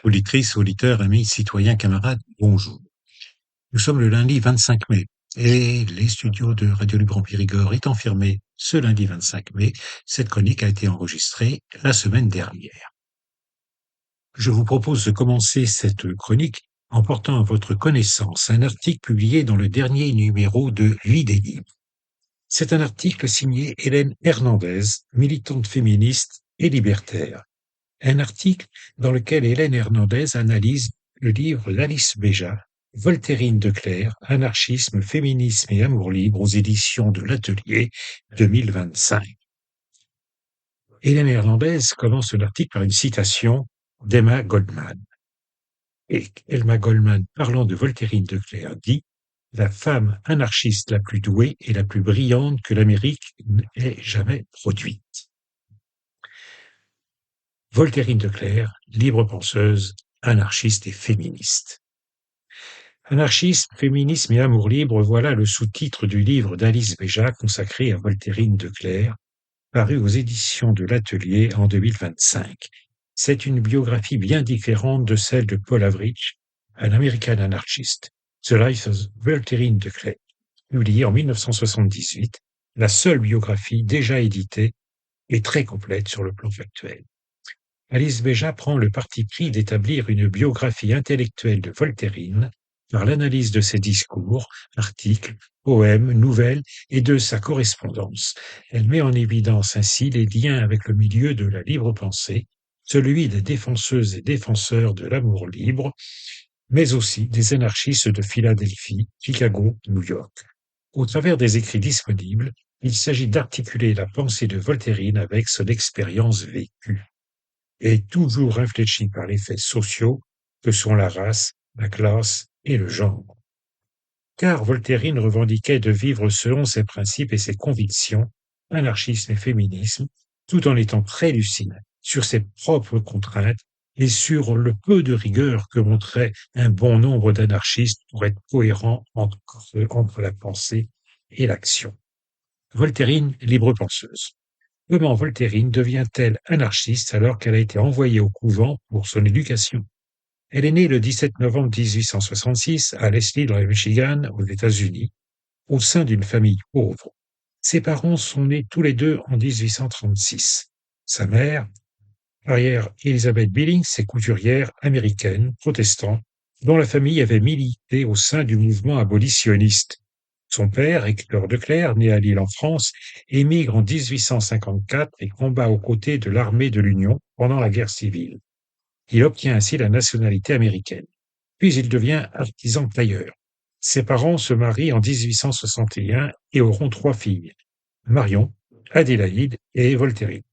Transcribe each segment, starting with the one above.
Auditrices, auditeurs, amis, citoyens, camarades, bonjour. Nous sommes le lundi 25 mai et les studios de Radio Libre en Périgord étant fermés ce lundi 25 mai, cette chronique a été enregistrée la semaine dernière. Je vous propose de commencer cette chronique en portant à votre connaissance un article publié dans le dernier numéro de Vie des Libres. C'est un article signé Hélène Hernandez, militante féministe et libertaire. Un article dans lequel Hélène Hernandez analyse le livre d'Alice Béja, Voltairine de Cleyre, Anarchisme, féminisme et amour libre aux éditions de l'Atelier 2025. Hélène Hernandez commence l'article par une citation d'Emma Goldman. Et Emma Goldman, parlant de Voltairine de Cleyre, dit « La femme anarchiste la plus douée et la plus brillante que l'Amérique n'ait jamais produite ». Voltairine de Cleyre, libre penseuse, anarchiste et féministe. Anarchisme, féminisme et amour libre, voilà le sous-titre du livre d'Alice Béja consacré à Voltairine de Cleyre, paru aux éditions de l'Atelier en 2025. C'est une biographie bien différente de celle de Paul Avrich, un American anarchist, The Life of Voltairine de Cleyre, publiée en 1978, la seule biographie déjà éditée et très complète sur le plan factuel. Alice Béja prend le parti pris d'établir une biographie intellectuelle de Voltairine par l'analyse de ses discours, articles, poèmes, nouvelles et de sa correspondance. Elle met en évidence ainsi les liens avec le milieu de la libre pensée, celui des défenseuses et défenseurs de l'amour libre, mais aussi des anarchistes de Philadelphie, Chicago, New York. Au travers des écrits disponibles, il s'agit d'articuler la pensée de Voltairine avec son expérience vécue et toujours réfléchi par les faits sociaux que sont la race, la classe et le genre. Car Voltairine revendiquait de vivre selon ses principes et ses convictions, anarchisme et féminisme, tout en étant très lucide sur ses propres contraintes et sur le peu de rigueur que montrait un bon nombre d'anarchistes pour être cohérents entre la pensée et l'action. Voltairine, libre penseuse. Comment Voltairine devient-elle anarchiste alors qu'elle a été envoyée au couvent pour son éducation? Elle est née le 17 novembre 1866 à Leslie dans le Michigan, aux États-Unis, au sein d'une famille pauvre. Ses parents sont nés tous les deux en 1836. Sa mère, arrière Elizabeth Billings, est couturière américaine, protestante, dont la famille avait milité au sein du mouvement abolitionniste. Son père, Hector de Cleyre, né à Lille en France, émigre en 1854 et combat aux côtés de l'armée de l'Union pendant la guerre civile. Il obtient ainsi la nationalité américaine. Puis il devient artisan tailleur. Ses parents se marient en 1861 et auront 3 filles, Marion, Adélaïde et Voltairine.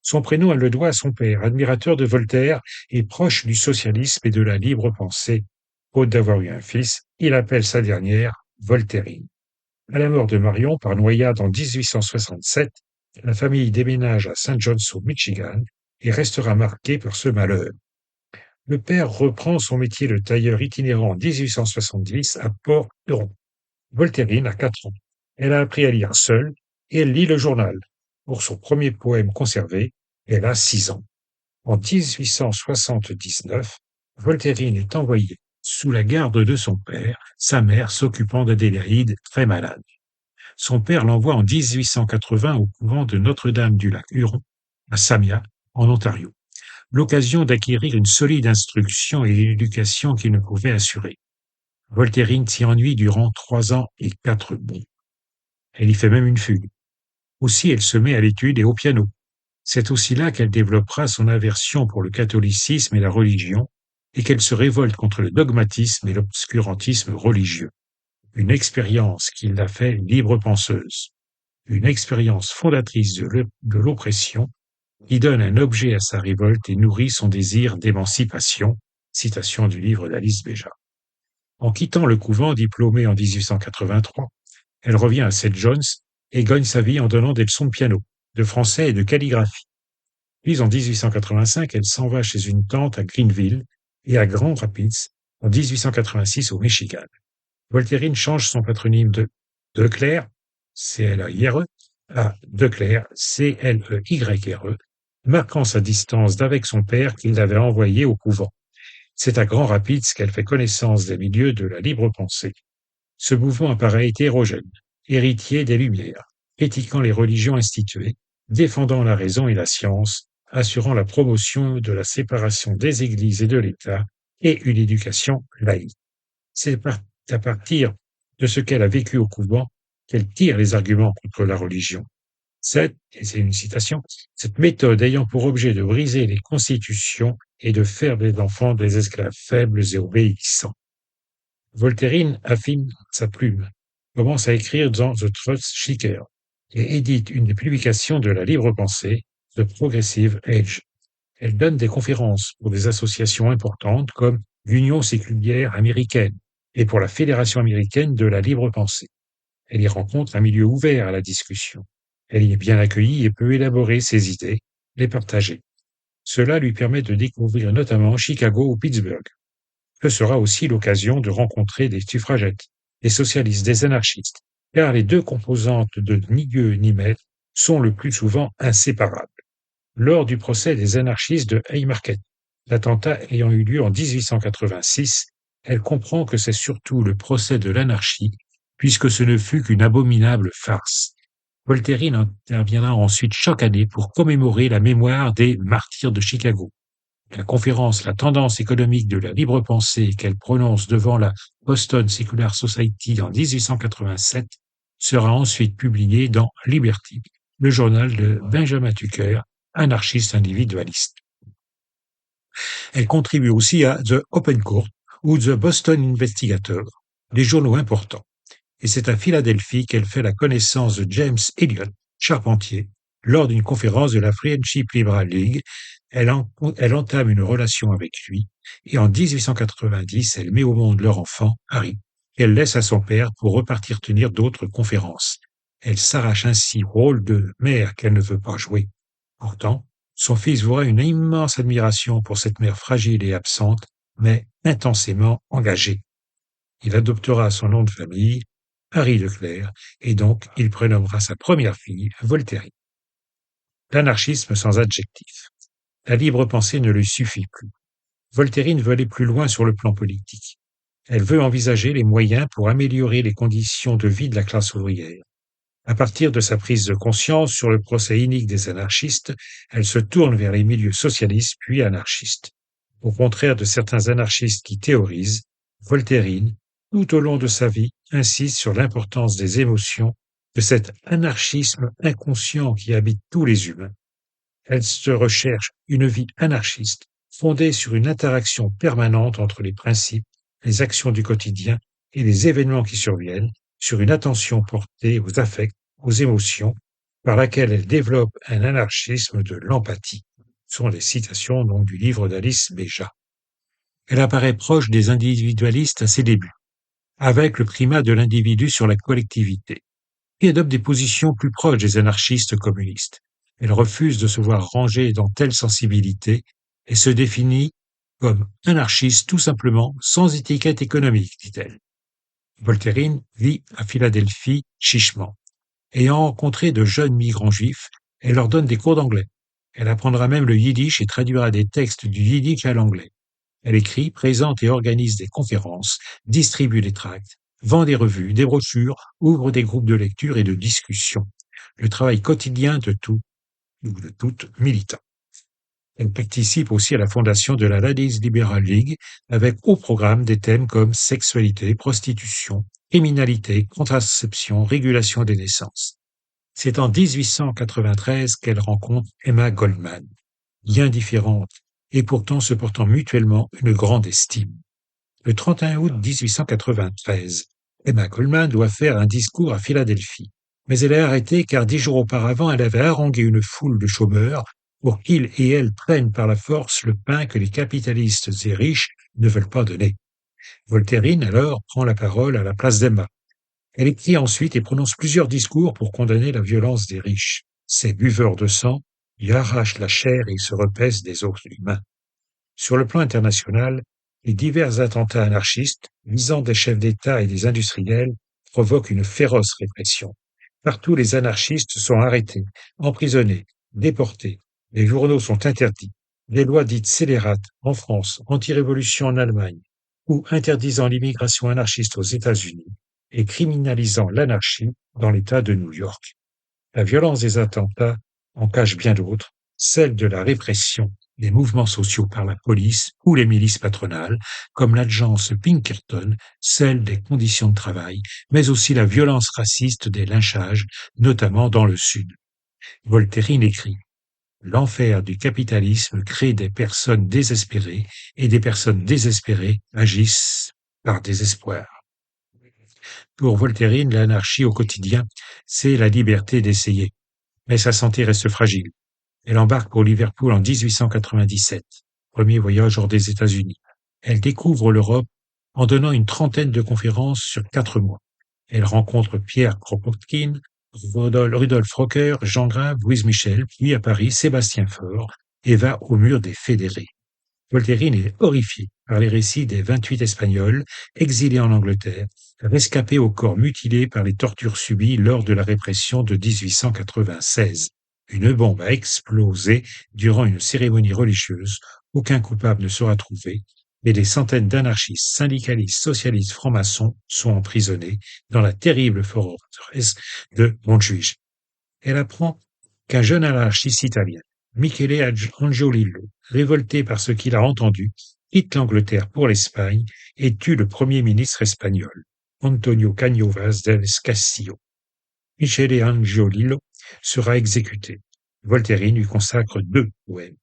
Son prénom, elle le doit à son père, admirateur de Voltaire et proche du socialisme et de la libre pensée. Faute d'avoir eu un fils, il appelle sa dernière Voltairine. À la mort de Marion par noyade en 1867, la famille déménage à St. John's au Michigan et restera marquée par ce malheur. Le père reprend son métier de tailleur itinérant en 1870 à Port-Huron. Voltairine a 4 ans. Elle a appris à lire seule et elle lit le journal. Pour son premier poème conservé, elle a 6 ans. En 1879, Voltairine est envoyée sous la garde de son père, sa mère s'occupant d'Adélaïde, très malade. Son père l'envoie en 1880 au couvent de Notre-Dame-du-Lac-Huron, à Samia, en Ontario. L'occasion d'acquérir une solide instruction et une éducation qu'il ne pouvait assurer. Voltairine s'y ennuie durant 3 ans et 4 mois. Elle y fait même une fugue. Aussi, elle se met à l'étude et au piano. C'est aussi là qu'elle développera son aversion pour le catholicisme et la religion, et qu'elle se révolte contre le dogmatisme et l'obscurantisme religieux. Une expérience qui l'a fait libre penseuse. Une expérience fondatrice de l'oppression qui donne un objet à sa révolte et nourrit son désir d'émancipation. Citation du livre d'Alice Béja. En quittant le couvent diplômé en 1883, elle revient à St. John's et gagne sa vie en donnant des leçons de piano, de français et de calligraphie. Puis en 1885, elle s'en va chez une tante à Greenville et à Grand Rapids en 1886 au Michigan. Voltairine change son patronyme de Cleyre, C-L-E-I-R-E, à de Cleyre, C-L-E-Y-R-E, marquant sa distance d'avec son père qui l'avait envoyé au couvent. C'est à Grand Rapids qu'elle fait connaissance des milieux de la libre pensée. Ce mouvement apparaît hétérogène, héritier des Lumières, critiquant les religions instituées, défendant la raison et la science, assurant la promotion de la séparation des églises et de l'État et une éducation laïque. C'est à partir de ce qu'elle a vécu au couvent qu'elle tire les arguments contre la religion. Et c'est une citation, cette méthode ayant pour objet de briser les constitutions et de faire des enfants des esclaves faibles et obéissants. Voltairine affine sa plume, commence à écrire dans The Truth Seeker et édite une des publications de la libre pensée, The Progressive Age. Elle donne des conférences pour des associations importantes comme l'Union séculière américaine et pour la Fédération américaine de la libre pensée. Elle y rencontre un milieu ouvert à la discussion. Elle y est bien accueillie et peut élaborer ses idées, les partager. Cela lui permet de découvrir notamment Chicago ou Pittsburgh. Ce sera aussi l'occasion de rencontrer des suffragettes, des socialistes, des anarchistes, car les deux composantes de ni Dieu ni maître sont le plus souvent inséparables. Lors du procès des anarchistes de Haymarket, l'attentat ayant eu lieu en 1886, elle comprend que c'est surtout le procès de l'anarchie, puisque ce ne fut qu'une abominable farce. Voltairine interviendra ensuite chaque année pour commémorer la mémoire des martyrs de Chicago. La conférence La tendance économique de la libre pensée qu'elle prononce devant la Boston Secular Society en 1887 sera ensuite publiée dans Liberty, le journal de Benjamin Tucker, anarchiste individualiste. Elle contribue aussi à The Open Court ou The Boston Investigator, des journaux importants. Et c'est à Philadelphie qu'elle fait la connaissance de James Elliott, charpentier, lors d'une conférence de la Friendship Liberal League. Elle entame une relation avec lui et en 1890, elle met au monde leur enfant, Harry, qu'elle laisse à son père pour repartir tenir d'autres conférences. Elle s'arrache ainsi au rôle de mère qu'elle ne veut pas jouer. Pourtant, son fils vouera une immense admiration pour cette mère fragile et absente, mais intensément engagée. Il adoptera son nom de famille, Harry Leclerc, et donc il prénommera sa première fille Voltairine. L'anarchisme sans adjectif. La libre pensée ne lui suffit plus. Voltairine veut aller plus loin sur le plan politique. Elle veut envisager les moyens pour améliorer les conditions de vie de la classe ouvrière. À partir de sa prise de conscience sur le procès inique des anarchistes, elle se tourne vers les milieux socialistes puis anarchistes. Au contraire de certains anarchistes qui théorisent, Voltairine, tout au long de sa vie, insiste sur l'importance des émotions, de cet anarchisme inconscient qui habite tous les humains. Elle se recherche une vie anarchiste, fondée sur une interaction permanente entre les principes, les actions du quotidien et les événements qui surviennent, sur une attention portée aux affects, aux émotions, par laquelle elle développe un anarchisme de l'empathie. Ce sont les citations donc du livre d'Alice Béja. Elle apparaît proche des individualistes à ses débuts, avec le primat de l'individu sur la collectivité, et adopte des positions plus proches des anarchistes communistes. Elle refuse de se voir rangée dans telle sensibilité et se définit comme anarchiste tout simplement, sans étiquette économique, dit-elle. Voltairine vit à Philadelphie chichement. Ayant rencontré de jeunes migrants juifs, elle leur donne des cours d'anglais. Elle apprendra même le yiddish et traduira des textes du yiddish à l'anglais. Elle écrit, présente et organise des conférences, distribue des tracts, vend des revues, des brochures, ouvre des groupes de lecture et de discussion. Le travail quotidien de toute militant. Elle participe aussi à la fondation de la Ladies Liberal League avec au programme des thèmes comme sexualité, prostitution, criminalité, contraception, régulation des naissances. C'est en 1893 qu'elle rencontre Emma Goldman, bien différente et pourtant se portant mutuellement une grande estime. Le 31 août 1893, Emma Goldman doit faire un discours à Philadelphie, mais elle est arrêtée car 10 jours auparavant, elle avait harangué une foule de chômeurs pour qu'ils et elle prennent par la force le pain que les capitalistes et riches ne veulent pas donner. Voltairine, alors, prend la parole à la place d'Emma. Elle écrit ensuite et prononce plusieurs discours pour condamner la violence des riches. Ces buveurs de sang y arrachent la chair et se repaissent des os humains. Sur le plan international, les divers attentats anarchistes visant des chefs d'État et des industriels provoquent une féroce répression. Partout, les anarchistes sont arrêtés, emprisonnés, déportés. Les journaux sont interdits. Les lois dites scélérates en France, anti-révolution en Allemagne, ou interdisant l'immigration anarchiste aux États-Unis et criminalisant l'anarchie dans l'État de New York. La violence des attentats en cache bien d'autres, celle de la répression des mouvements sociaux par la police ou les milices patronales, comme l'agence Pinkerton, celle des conditions de travail, mais aussi la violence raciste des lynchages, notamment dans le Sud. Voltairine écrit: l'enfer du capitalisme crée des personnes désespérées et des personnes désespérées agissent par désespoir. Pour Voltairine, l'anarchie au quotidien, c'est la liberté d'essayer. Mais sa santé reste fragile. Elle embarque pour Liverpool en 1897, premier voyage hors des États-Unis. Elle découvre l'Europe en donnant une trentaine de conférences sur 4 mois. Elle rencontre Pierre Kropotkin, Rudolf Rocker, Jean Grave, Louise Michel, puis à Paris, Sébastien Faure, et va au mur des fédérés. Voltairine est horrifié par les récits des 28 Espagnols exilés en Angleterre, rescapés au corps mutilé par les tortures subies lors de la répression de 1896. Une bombe a explosé durant une cérémonie religieuse, aucun coupable ne sera trouvé, et des centaines d'anarchistes, syndicalistes, socialistes, francs-maçons sont emprisonnés dans la terrible forteresse de Montjuïc. Elle apprend qu'un jeune anarchiste italien, Michele Angiolillo, révolté par ce qu'il a entendu, quitte l'Angleterre pour l'Espagne et tue le premier ministre espagnol, Antonio Canovas del Castillo. Michele Angiolillo sera exécuté. Voltairine lui consacre 2 poèmes.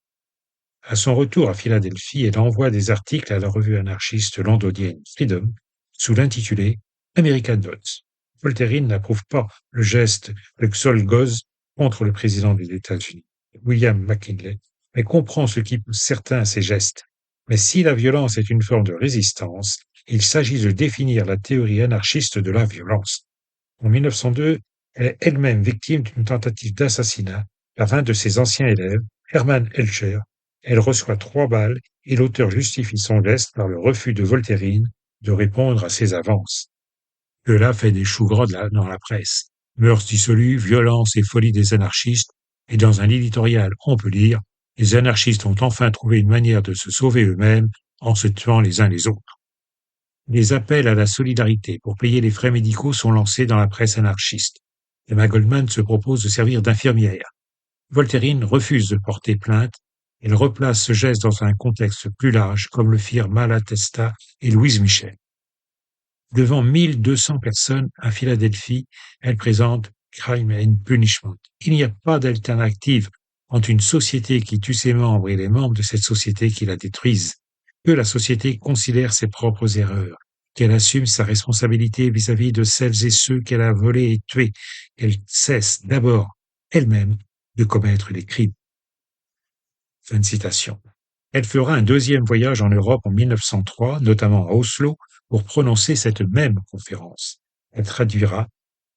À son retour à Philadelphie, elle envoie des articles à la revue anarchiste londonienne Freedom sous l'intitulé American Notes. Voltairine n'approuve pas le geste de Xolgoz contre le président des États-Unis, William McKinley, mais comprend ce qui pousse certains à ces gestes. Mais si la violence est une forme de résistance, il s'agit de définir la théorie anarchiste de la violence. En 1902, elle est elle-même victime d'une tentative d'assassinat par un de ses anciens élèves, Hermann Elcher. Elle reçoit 3 balles et l'auteur justifie son geste par le refus de Voltairine de répondre à ses avances. Cela fait des choux gras dans la presse. Mœurs dissolues, violence et folie des anarchistes, et dans un éditorial, on peut lire: les anarchistes ont enfin trouvé une manière de se sauver eux-mêmes en se tuant les uns les autres. Des appels à la solidarité pour payer les frais médicaux sont lancés dans la presse anarchiste. Emma Goldman se propose de servir d'infirmière. Voltairine refuse de porter plainte. Elle replace ce geste dans un contexte plus large, comme le firent Malatesta et Louise Michel. Devant 1200 personnes à Philadelphie, elle présente Crime and Punishment. Il n'y a pas d'alternative entre une société qui tue ses membres et les membres de cette société qui la détruisent. Que la société considère ses propres erreurs, qu'elle assume sa responsabilité vis-à-vis de celles et ceux qu'elle a volés et tués, qu'elle cesse d'abord elle-même de commettre les crimes. Fin de citation. Elle fera un deuxième voyage en Europe en 1903, notamment à Oslo, pour prononcer cette même conférence. Elle traduira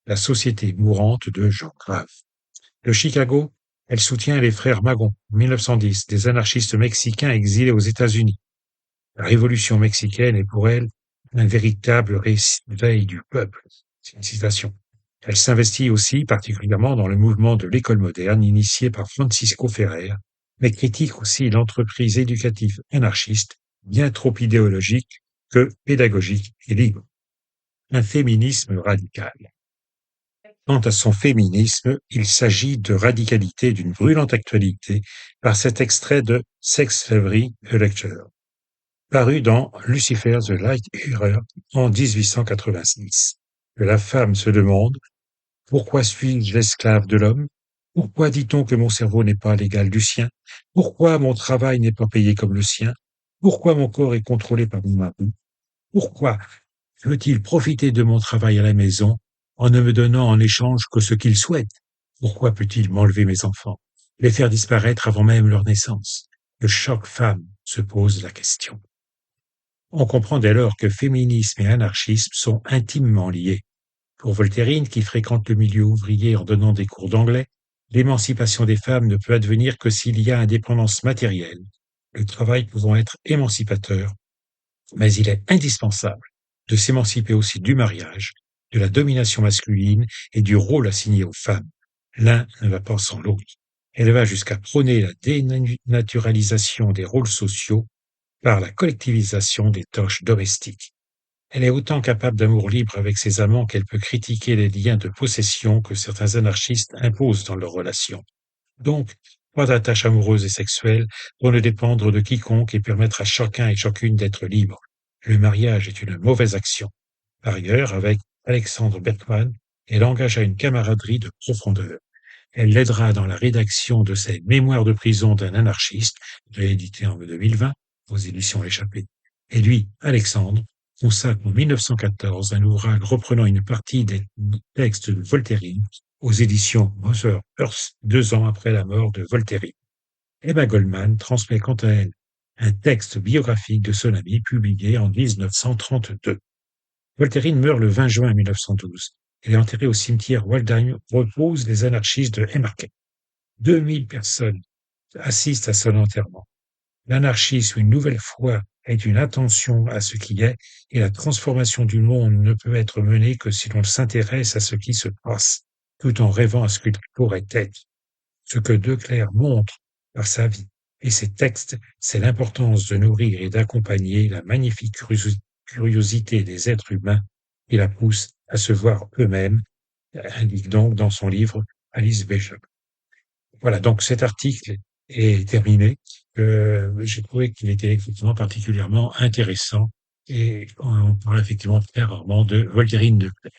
La société mourante de Jean Grave. De Chicago, elle soutient les frères Magon, en 1910, des anarchistes mexicains exilés aux États-Unis. La révolution mexicaine est pour elle un véritable réveil du peuple. C'est une citation. Elle s'investit aussi particulièrement dans le mouvement de l'école moderne initié par Francisco Ferrer, mais critique aussi l'entreprise éducative anarchiste, bien trop idéologique que pédagogique et libre. Un féminisme radical. Quant à son féminisme, il s'agit de radicalité d'une brûlante actualité par cet extrait de Sex Slavery a Lecture, paru dans Lucifer the Light Bearer en 1886. Que la femme se demande: pourquoi suis-je l'esclave de l'homme? Pourquoi dit-on que mon cerveau n'est pas l'égal du sien? Pourquoi mon travail n'est pas payé comme le sien? Pourquoi mon corps est contrôlé par mon mari? Pourquoi veut-il profiter de mon travail à la maison en ne me donnant en échange que ce qu'il souhaite? Pourquoi peut-il m'enlever mes enfants, les faire disparaître avant même leur naissance? Que chaque femme se pose la question. On comprend dès lors que féminisme et anarchisme sont intimement liés. Pour Voltairine, qui fréquente le milieu ouvrier en donnant des cours d'anglais, l'émancipation des femmes ne peut advenir que s'il y a indépendance matérielle, le travail pouvant être émancipateur, mais il est indispensable de s'émanciper aussi du mariage, de la domination masculine et du rôle assigné aux femmes. L'un ne va pas sans l'autre. Elle va jusqu'à prôner la dénaturalisation des rôles sociaux par la collectivisation des tâches domestiques. Elle est autant capable d'amour libre avec ses amants qu'elle peut critiquer les liens de possession que certains anarchistes imposent dans leurs relations. Donc, pas d'attache amoureuse et sexuelle pour ne dépendre de quiconque et permettre à chacun et chacune d'être libre. Le mariage est une mauvaise action. Par ailleurs, avec Alexandre Berkman, elle engagea une camaraderie de profondeur. Elle l'aidera dans la rédaction de ses Mémoires de prison d'un anarchiste, réédité en 2020 aux éditions L'Échappée. Et lui, Alexandre, consacre en 1914 un ouvrage reprenant une partie des textes de Voltairine aux éditions Moser Hearst, 2 ans après la mort de Voltairine. Emma Goldman transmet quant à elle un texte biographique de son ami publié en 1932. Voltairine meurt le 20 juin 1912. Elle est enterrée au cimetière Waldheim où reposent les anarchistes de Haymarket. 2000 personnes assistent à son enterrement. L'anarchisme, une nouvelle fois, est une attention à ce qui est, et la transformation du monde ne peut être menée que si l'on s'intéresse à ce qui se passe, tout en rêvant à ce qu'il pourrait être. Ce que De Clère montre par sa vie et ses textes, c'est l'importance de nourrir et d'accompagner la magnifique curiosité des êtres humains qui la pousse à se voir eux-mêmes, indique donc dans son livre Alice Béja. Voilà, donc cet article est terminé. J'ai trouvé qu'il était effectivement particulièrement intéressant et on parle effectivement très rarement de Voltairine de Clère.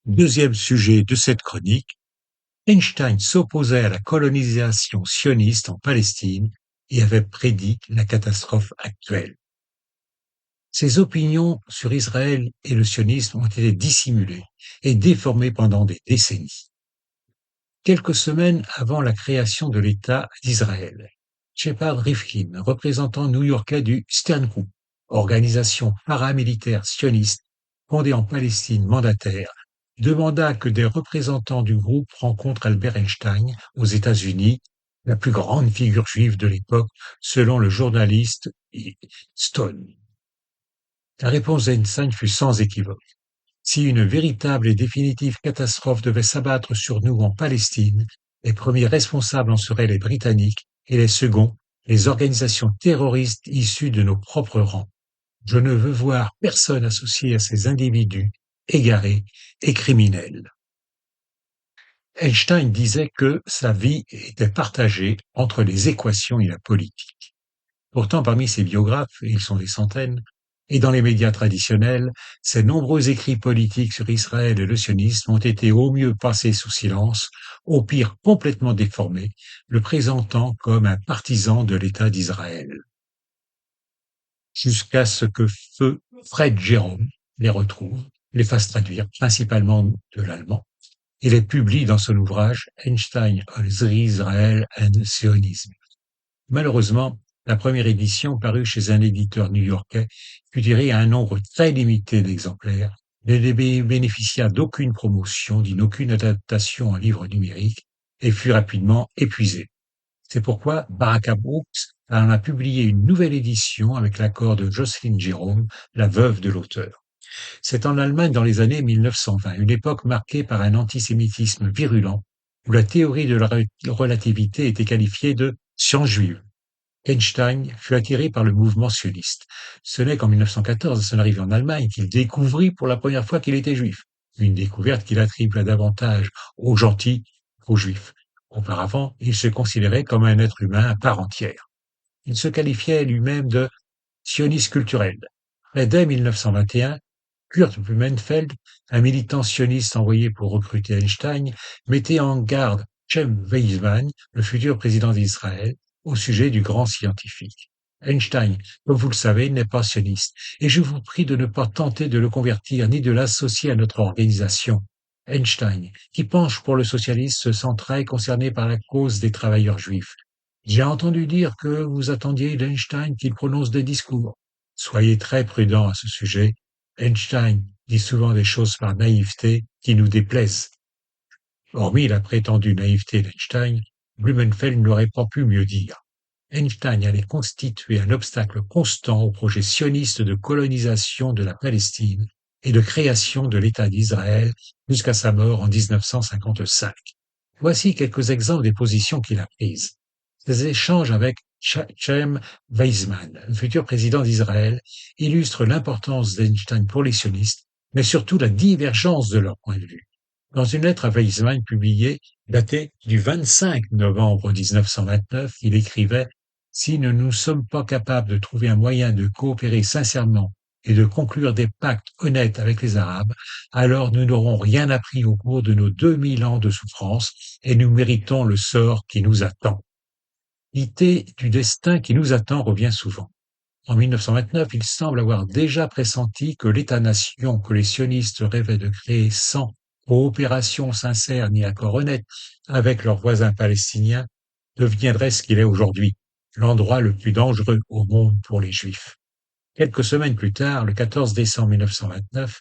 Deuxième sujet de cette chronique, Einstein s'opposait à la colonisation sioniste en Palestine et avait prédit la catastrophe actuelle. Ses opinions sur Israël et le sionisme ont été dissimulées et déformées pendant des décennies. Quelques semaines avant la création de l'État d'Israël, Shepard Rifkin, représentant new-yorkais du Stern Group, organisation paramilitaire sioniste fondée en Palestine mandataire, demanda que des représentants du groupe rencontrent Albert Einstein aux États-Unis, la plus grande figure juive de l'époque, selon le journaliste Stone. La réponse d'Einstein fut sans équivoque. Si une véritable et définitive catastrophe devait s'abattre sur nous en Palestine, les premiers responsables en seraient les Britanniques et les seconds, les organisations terroristes issues de nos propres rangs. Je ne veux voir personne associé à ces individus égarés et criminels. Einstein disait que sa vie était partagée entre les équations et la politique. Pourtant, parmi ses biographes, et ils sont des centaines, et dans les médias traditionnels, ses nombreux écrits politiques sur Israël et le sionisme ont été au mieux passés sous silence, au pire complètement déformés, le présentant comme un partisan de l'État d'Israël. Jusqu'à ce que feu Fred Jérôme les retrouve, les fasse traduire, principalement de l'allemand, et les publie dans son ouvrage Einstein on Israel and Zionism. Malheureusement, la première édition, parue chez un éditeur new-yorkais, fut tirée à un nombre très limité d'exemplaires, ne bénéficia d'aucune promotion, d'aucune adaptation en livre numérique, et fut rapidement épuisée. C'est pourquoi Baraka Brooks en a publié une nouvelle édition avec l'accord de Jocelyn Jerome, la veuve de l'auteur. C'est en Allemagne dans les années 1920, une époque marquée par un antisémitisme virulent, où la théorie de la relativité était qualifiée de science juive. Einstein fut attiré par le mouvement sioniste. Ce n'est qu'en 1914, à son arrivée en Allemagne, qu'il découvrit pour la première fois qu'il était juif. Une découverte qu'il attribua davantage aux gentils qu'aux juifs. Auparavant, il se considérait comme un être humain à part entière. Il se qualifiait lui-même de sioniste culturel. Mais dès 1921, Kurt Blumenfeld, un militant sioniste envoyé pour recruter Einstein, mettait en garde Chaim Weizmann, le futur président d'Israël, au sujet du grand scientifique. Einstein, comme vous le savez, n'est pas sioniste, et je vous prie de ne pas tenter de le convertir ni de l'associer à notre organisation. Einstein, qui penche pour le socialisme, se sent très concerné par la cause des travailleurs juifs. J'ai entendu dire que vous attendiez d'Einstein qu'il prononce des discours. Soyez très prudent à ce sujet. Einstein dit souvent des choses par naïveté qui nous déplaisent. Hormis la prétendue naïveté d'Einstein, Blumenfeld n'aurait pas pu mieux dire. Einstein allait constituer un obstacle constant au projet sioniste de colonisation de la Palestine et de création de l'État d'Israël jusqu'à sa mort en 1955. Voici quelques exemples des positions qu'il a prises. Ses échanges avec Chaim Weizmann, le futur président d'Israël, illustrent l'importance d'Einstein pour les sionistes, mais surtout la divergence de leurs points de vue. Dans une lettre à Weizmann publiée, datée du 25 novembre 1929, il écrivait: Si nous ne sommes pas capables de trouver un moyen de coopérer sincèrement et de conclure des pactes honnêtes avec les Arabes, alors nous n'aurons rien appris au cours de nos 2000 ans de souffrance et nous méritons le sort qui nous attend. L'idée du destin qui nous attend revient souvent. En 1929, il semble avoir déjà pressenti que l'État-nation que les sionistes rêvaient de créer sans coopération sincère ni accord honnête avec leurs voisins palestiniens deviendrait ce qu'il est aujourd'hui, l'endroit le plus dangereux au monde pour les Juifs. Quelques semaines plus tard, le 14 décembre 1929,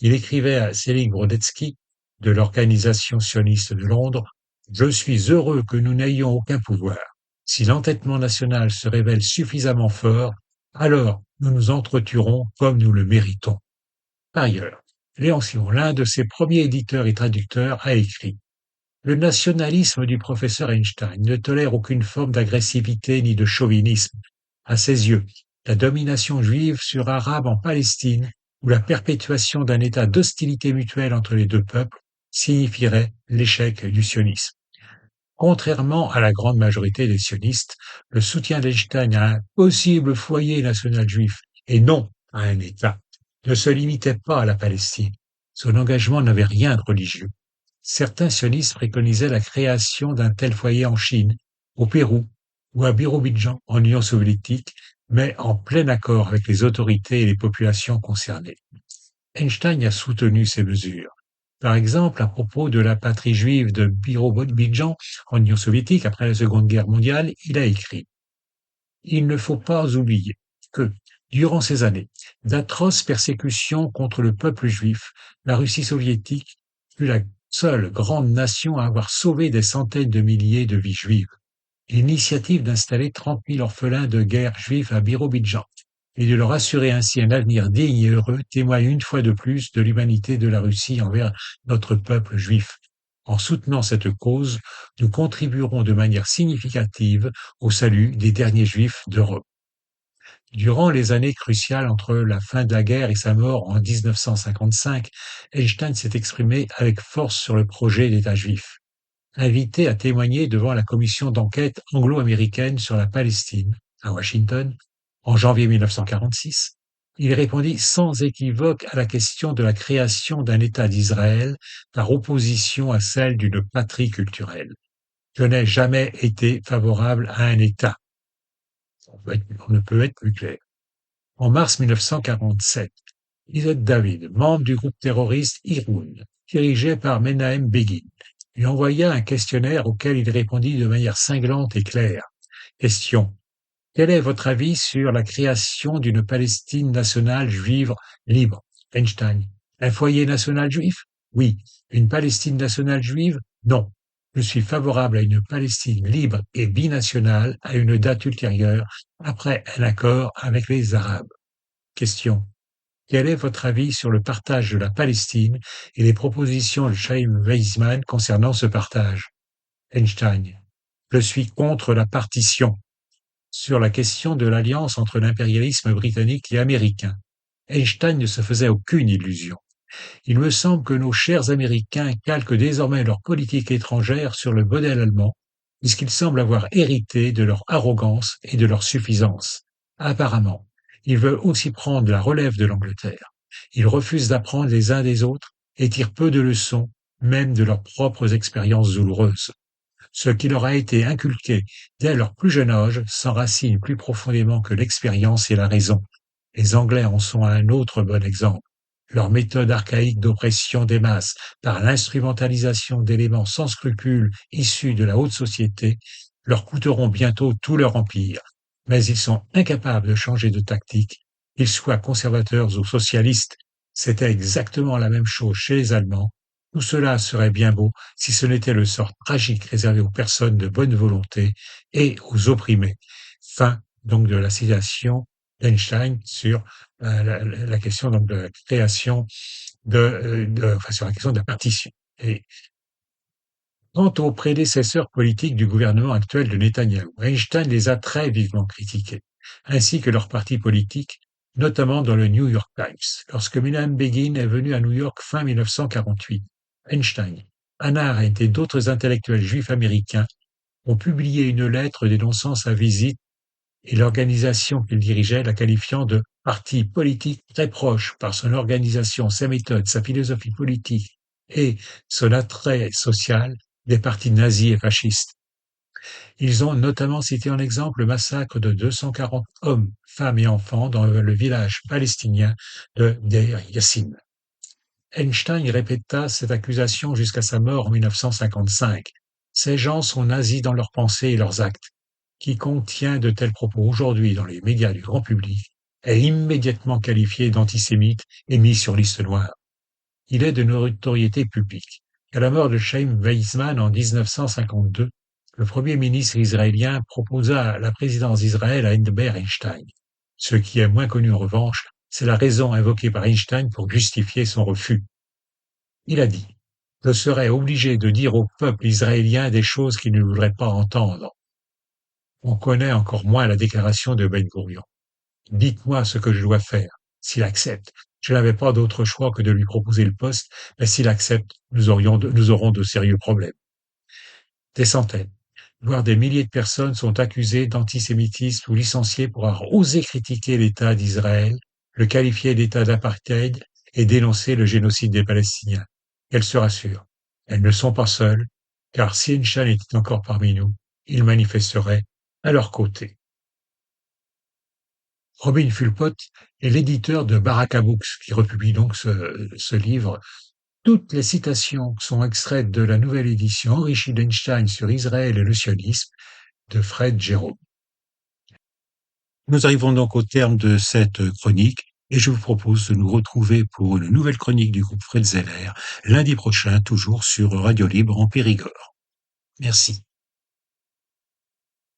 il écrivait à Selig Brodetsky de l'Organisation sioniste de Londres: Je suis heureux que nous n'ayons aucun pouvoir. Si l'entêtement national se révèle suffisamment fort, alors nous nous entretuerons comme nous le méritons. Par ailleurs, Léon Simon, l'un de ses premiers éditeurs et traducteurs, a écrit: Le nationalisme du professeur Einstein ne tolère aucune forme d'agressivité ni de chauvinisme. À ses yeux, la domination juive sur arabe en Palestine ou la perpétuation d'un état d'hostilité mutuelle entre les deux peuples signifierait l'échec du sionisme. Contrairement à la grande majorité des sionistes, le soutien d'Einstein à un possible foyer national juif et non à un État ne se limitait pas à la Palestine. Son engagement n'avait rien de religieux. Certains sionistes préconisaient la création d'un tel foyer en Chine, au Pérou ou à Birobidjan en Union soviétique, mais en plein accord avec les autorités et les populations concernées. Einstein a soutenu ces mesures. Par exemple, à propos de la patrie juive de Birobidjan en Union soviétique après la Seconde Guerre mondiale, il a écrit: Il ne faut pas oublier que, durant ces années d'atroces persécutions contre le peuple juif, la Russie soviétique fut la seule grande nation à avoir sauvé des centaines de milliers de vies juives. L'initiative d'installer 30 000 orphelins de guerre juifs à Birobidjan et de leur assurer ainsi un avenir digne et heureux témoigne une fois de plus de l'humanité de la Russie envers notre peuple juif. En soutenant cette cause, nous contribuerons de manière significative au salut des derniers juifs d'Europe. Durant les années cruciales entre la fin de la guerre et sa mort en 1955, Einstein s'est exprimé avec force sur le projet d'État juif. Invité à témoigner devant la commission d'enquête anglo-américaine sur la Palestine, à Washington, en janvier 1946, il répondit sans équivoque à la question de la création d'un État d'Israël par opposition à celle d'une patrie culturelle. Je n'ai jamais été favorable à un État. On ne peut être plus clair. En mars 1947, Isaac David, membre du groupe terroriste Irgun, dirigé par Menahem Begin, lui envoya un questionnaire auquel il répondit de manière cinglante et claire. Question: Quel est votre avis sur la création d'une Palestine nationale juive libre? Einstein: Un foyer national juif? Oui. Une Palestine nationale juive? Non. Je suis favorable à une Palestine libre et binationale à une date ultérieure, après un accord avec les Arabes. Question: Quel est votre avis sur le partage de la Palestine et les propositions de Chaim Weizmann concernant ce partage? Einstein: Je suis contre la partition. Sur la question de l'alliance entre l'impérialisme britannique et américain, Einstein ne se faisait aucune illusion. Il me semble que nos chers Américains calquent désormais leur politique étrangère sur le modèle allemand, puisqu'ils semblent avoir hérité de leur arrogance et de leur suffisance. Apparemment, ils veulent aussi prendre la relève de l'Angleterre. Ils refusent d'apprendre les uns des autres et tirent peu de leçons, même de leurs propres expériences douloureuses. Ce qui leur a été inculqué dès leur plus jeune âge s'enracine plus profondément que l'expérience et la raison. Les Anglais en sont un autre bon exemple. Leur méthode archaïque d'oppression des masses par l'instrumentalisation d'éléments sans scrupules issus de la haute société leur coûteront bientôt tout leur empire. Mais ils sont incapables de changer de tactique, qu'ils soient conservateurs ou socialistes. C'était exactement la même chose chez les Allemands. Tout cela serait bien beau si ce n'était le sort tragique réservé aux personnes de bonne volonté et aux opprimés. Fin donc de la citation d'Einstein sur la question donc de la création enfin, sur la question de la partition. Et Quant aux prédécesseurs politiques du gouvernement actuel de Netanyahou, Einstein les a très vivement critiqués, ainsi que leurs partis politiques, notamment dans le New York Times. Lorsque Menachem Begin est venu à New York fin 1948, Einstein, Hannah Arendt et d'autres intellectuels juifs américains ont publié une lettre dénonçant sa visite et l'organisation qu'il dirigeait, la qualifiant de parti politique très proche par son organisation, ses méthodes, sa philosophie politique et son attrait social des partis nazis et fascistes. Ils ont notamment cité en exemple le massacre de 240 hommes, femmes et enfants dans le village palestinien de Deir Yassin. Einstein répéta cette accusation jusqu'à sa mort en 1955. Ces gens sont nazis dans leurs pensées et leurs actes. Quiconque tient de tels propos aujourd'hui dans les médias du grand public est immédiatement qualifié d'antisémite et mis sur liste noire. Il est de notoriété publique. À la mort de Chaim Weizmann en 1952, le premier ministre israélien proposa la présidence d'Israël à Albert Einstein. Ce qui est moins connu en revanche, c'est la raison invoquée par Einstein pour justifier son refus. Il a dit: « Je serais obligé de dire au peuple israélien des choses qu'il ne voudrait pas entendre. » On connaît encore moins la déclaration de Ben-Gurion. Dites-moi ce que je dois faire. S'il accepte, je n'avais pas d'autre choix que de lui proposer le poste, mais s'il accepte, nous aurons de sérieux problèmes. Des centaines, voire des milliers de personnes sont accusées d'antisémitisme ou licenciées pour avoir osé critiquer l'État d'Israël, le qualifier d'État d'apartheid et dénoncer le génocide des Palestiniens. Qu'elles se rassurent, elles ne sont pas seules, car si Einstein était encore parmi nous, il manifesterait à leur côté. Robin Phulpott est l'éditeur de Baraka Books, qui republie donc ce livre. Toutes les citations sont extraites de la nouvelle édition enrichie d'Einstein sur Israël et le sionisme de Fred Jérôme. Nous arrivons donc au terme de cette chronique et je vous propose de nous retrouver pour une nouvelle chronique du groupe Fred Zeller lundi prochain, toujours sur Radio Libre en Périgord. Merci.